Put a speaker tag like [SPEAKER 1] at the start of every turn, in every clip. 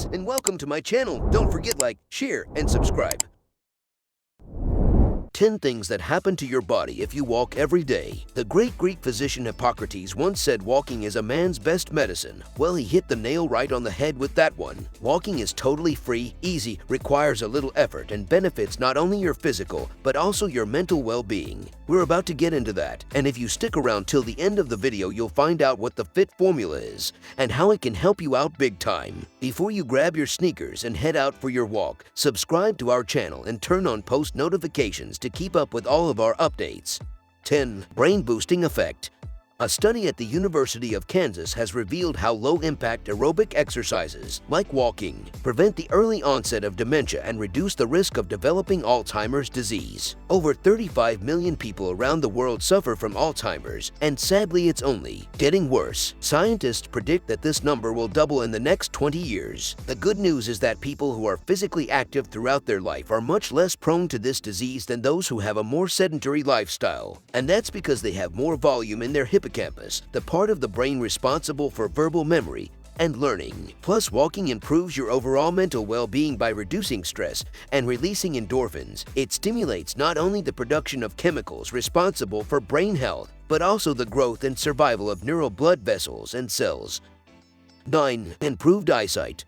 [SPEAKER 1] guys, and welcome to my channel. Don't forget like, share, and subscribe. 10 things that happen to your body if you walk every day. The great Greek physician Hippocrates once said walking is a man's best medicine. Well, he hit the nail right on the head with that one. Walking is totally free, easy, requires a little effort, and benefits not only your physical, but also your mental well-being. We're about to get into that, and if you stick around till the end of the video, you'll find out what the FIT formula is and how it can help you out big time. Before you grab your sneakers and head out for your walk, subscribe to our channel and turn on post notifications to keep up with all of our updates. 10. Brain boosting effect. A study at the University of Kansas has revealed how low-impact aerobic exercises, like walking, prevent the early onset of dementia and reduce the risk of developing Alzheimer's disease. Over 35 million people around the world suffer from Alzheimer's, and sadly it's only getting worse. Scientists predict that this number will double in the next 20 years. The good news is that people who are physically active throughout their life are much less prone to this disease than those who have a more sedentary lifestyle, and that's because they have more volume in their hippocampus, the part of the brain responsible for verbal memory and learning. Plus, walking improves your overall mental well-being by reducing stress and releasing endorphins. It stimulates not only the production of chemicals responsible for brain health, but also the growth and survival of neural blood vessels and cells. 9. Improved eyesight.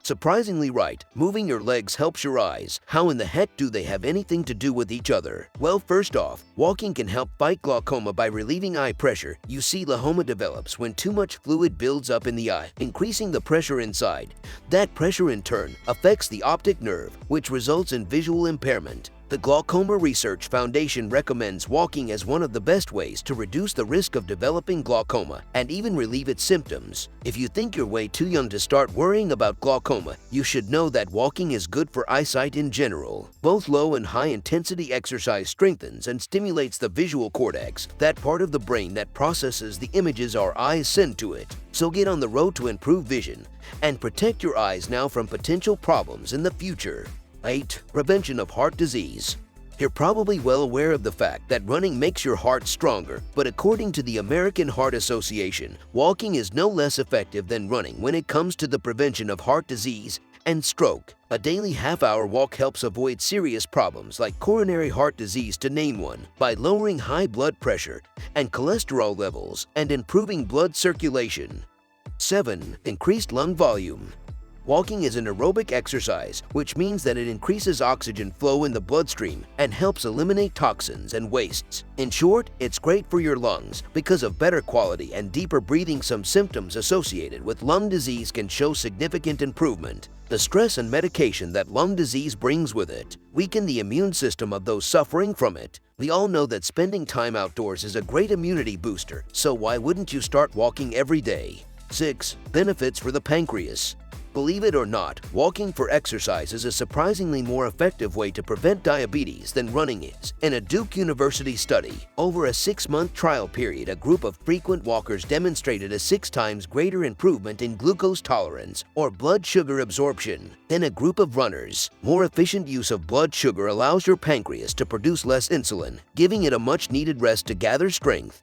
[SPEAKER 1] Surprisingly right, moving your legs helps your eyes. How in the heck do they have anything to do with each other? Well, first off, walking can help fight glaucoma by relieving eye pressure. You see, glaucoma develops when too much fluid builds up in the eye, increasing the pressure inside. That pressure in turn affects the optic nerve, which results in visual impairment. The Glaucoma Research Foundation recommends walking as one of the best ways to reduce the risk of developing glaucoma and even relieve its symptoms. If you think you're way too young to start worrying about glaucoma, you should know that walking is good for eyesight in general. Both low and high-intensity exercise strengthens and stimulates the visual cortex, that part of the brain that processes the images our eyes send to it. So get on the road to improve vision and protect your eyes now from potential problems in the future. 8. Prevention of heart disease. You're probably well aware of the fact that running makes your heart stronger, but according to the American Heart Association, walking is no less effective than running when it comes to the prevention of heart disease and stroke. A daily half-hour walk helps avoid serious problems like coronary heart disease, to name one, by lowering high blood pressure and cholesterol levels and improving blood circulation. 7. Increased lung volume. Walking is an aerobic exercise, which means that it increases oxygen flow in the bloodstream and helps eliminate toxins and wastes. In short, it's great for your lungs because of better quality and deeper breathing. Some symptoms associated with lung disease can show significant improvement. The stress and medication that lung disease brings with it weaken the immune system of those suffering from it. We all know that spending time outdoors is a great immunity booster, so why wouldn't you start walking every day? 6. Benefits for the pancreas. Believe it or not, walking for exercise is a surprisingly more effective way to prevent diabetes than running is. In a Duke University study, over a 6-month trial period, a group of frequent walkers demonstrated a 6 times greater improvement in glucose tolerance or blood sugar absorption than a group of runners. More efficient use of blood sugar allows your pancreas to produce less insulin, giving it a much-needed rest to gather strength.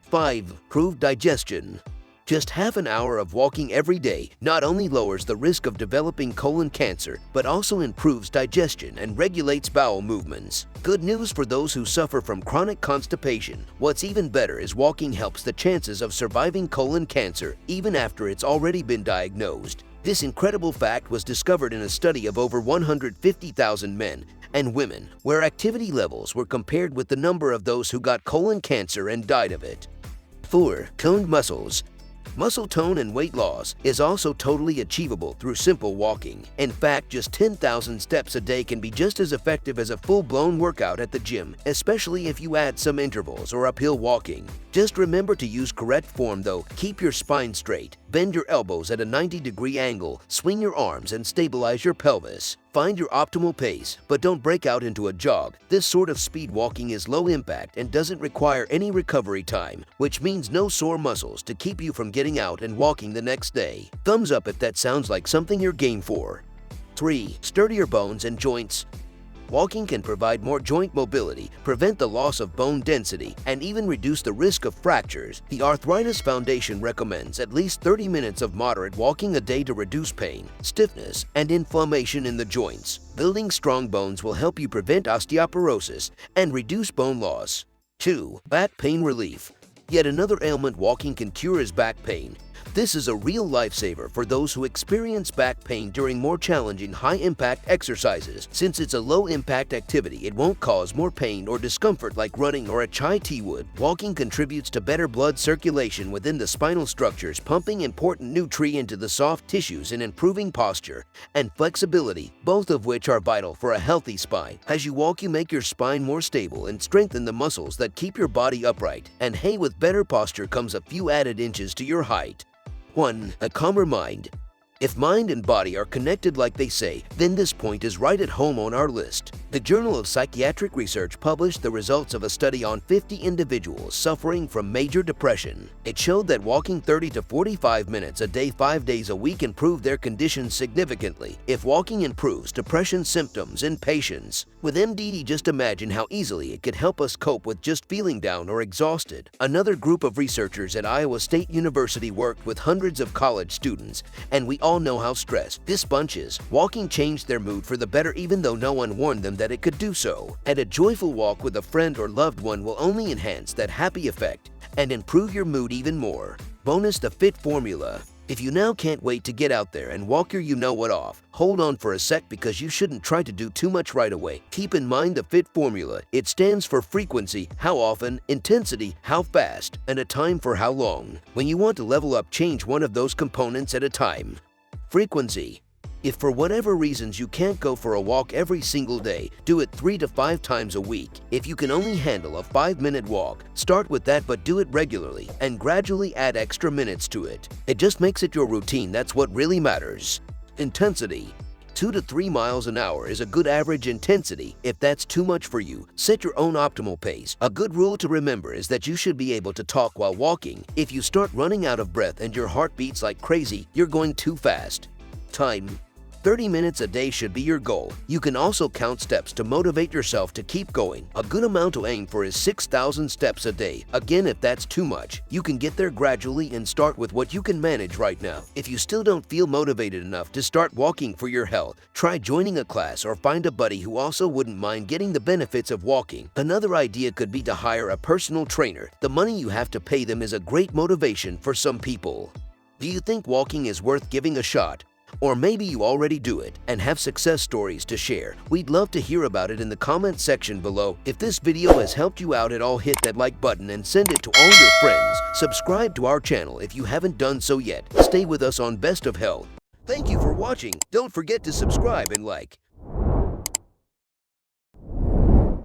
[SPEAKER 1] 5. Improved digestion. Just half an hour of walking every day not only lowers the risk of developing colon cancer, but also improves digestion and regulates bowel movements. Good news for those who suffer from chronic constipation. What's even better is walking helps the chances of surviving colon cancer even after it's already been diagnosed. This incredible fact was discovered in a study of over 150,000 men and women, where activity levels were compared with the number of those who got colon cancer and died of it. 4. Toned muscles. Muscle tone and weight loss is also totally achievable through simple walking. In fact, just 10,000 steps a day can be just as effective as a full-blown workout at the gym, especially if you add some intervals or uphill walking. Just remember to use correct form though. Keep your spine straight, bend your elbows at a 90-degree angle, swing your arms and stabilize your pelvis. Find your optimal pace, but don't break out into a jog. This sort of speed walking is low impact and doesn't require any recovery time, which means no sore muscles to keep you from getting out and walking the next day. Thumbs up if that sounds like something you're game for. 3. Sturdier bones and joints. Walking can provide more joint mobility, prevent the loss of bone density, and even reduce the risk of fractures. The Arthritis Foundation recommends at least 30 minutes of moderate walking a day to reduce pain, stiffness, and inflammation in the joints. Building strong bones will help you prevent osteoporosis and reduce bone loss. 2. Back pain relief. Yet another ailment walking can cure is back pain. This is a real lifesaver for those who experience back pain during more challenging, high-impact exercises. Since it's a low-impact activity, it won't cause more pain or discomfort like running or a chai tea would. Walking contributes to better blood circulation within the spinal structures, pumping important nutrients into the soft tissues and improving posture and flexibility, both of which are vital for a healthy spine. As you walk, you make your spine more stable and strengthen the muscles that keep your body upright. And hey, with better posture comes a few added inches to your height. 1. A calmer mind. If mind and body are connected like they say, then this point is right at home on our list. The Journal of Psychiatric Research published the results of a study on 50 individuals suffering from major depression. It showed that walking 30 to 45 minutes a day 5 days a week improved their conditions significantly. If walking improves depression symptoms in patients with MDD, just imagine how easily it could help us cope with just feeling down or exhausted. Another group of researchers at Iowa State University worked with hundreds of college students, and we all know how stressed this bunch is. Walking changed their mood for the better, even though no one warned them that it could do so. And a joyful walk with a friend or loved one will only enhance that happy effect and improve your mood even more. Bonus: the FIT formula. If you now can't wait to get out there and walk your you-know-what off, hold on for a sec, because you shouldn't try to do too much right away. Keep in mind the FIT formula. It stands for frequency, how often; intensity, how fast; and a time for how long. When you want to level up, change one of those components at a time. Frequency. If for whatever reasons you can't go for a walk every single day, do it 3 to 5 times a week. If you can only handle a 5-minute walk, start with that, but do it regularly and gradually add extra minutes to it. It just makes it your routine. That's what really matters. Intensity. 2 to 3 miles an hour is a good average intensity. If that's too much for you, set your own optimal pace. A good rule to remember is that you should be able to talk while walking. If you start running out of breath and your heart beats like crazy, you're going too fast. Time. 30 minutes a day should be your goal. You can also count steps to motivate yourself to keep going. A good amount to aim for is 6,000 steps a day. Again, if that's too much, you can get there gradually and start with what you can manage right now. If you still don't feel motivated enough to start walking for your health, try joining a class or find a buddy who also wouldn't mind getting the benefits of walking. Another idea could be to hire a personal trainer. The money you have to pay them is a great motivation for some people. Do you think walking is worth giving a shot? Or maybe you already do it and have success stories to share. We'd love to hear about it in the comment section below. If this video has helped you out at all, hit that like button and send it to all your friends. Subscribe to our channel if you haven't done so yet. Stay with us on Best of Health. Thank you for watching. Don't forget to subscribe and like.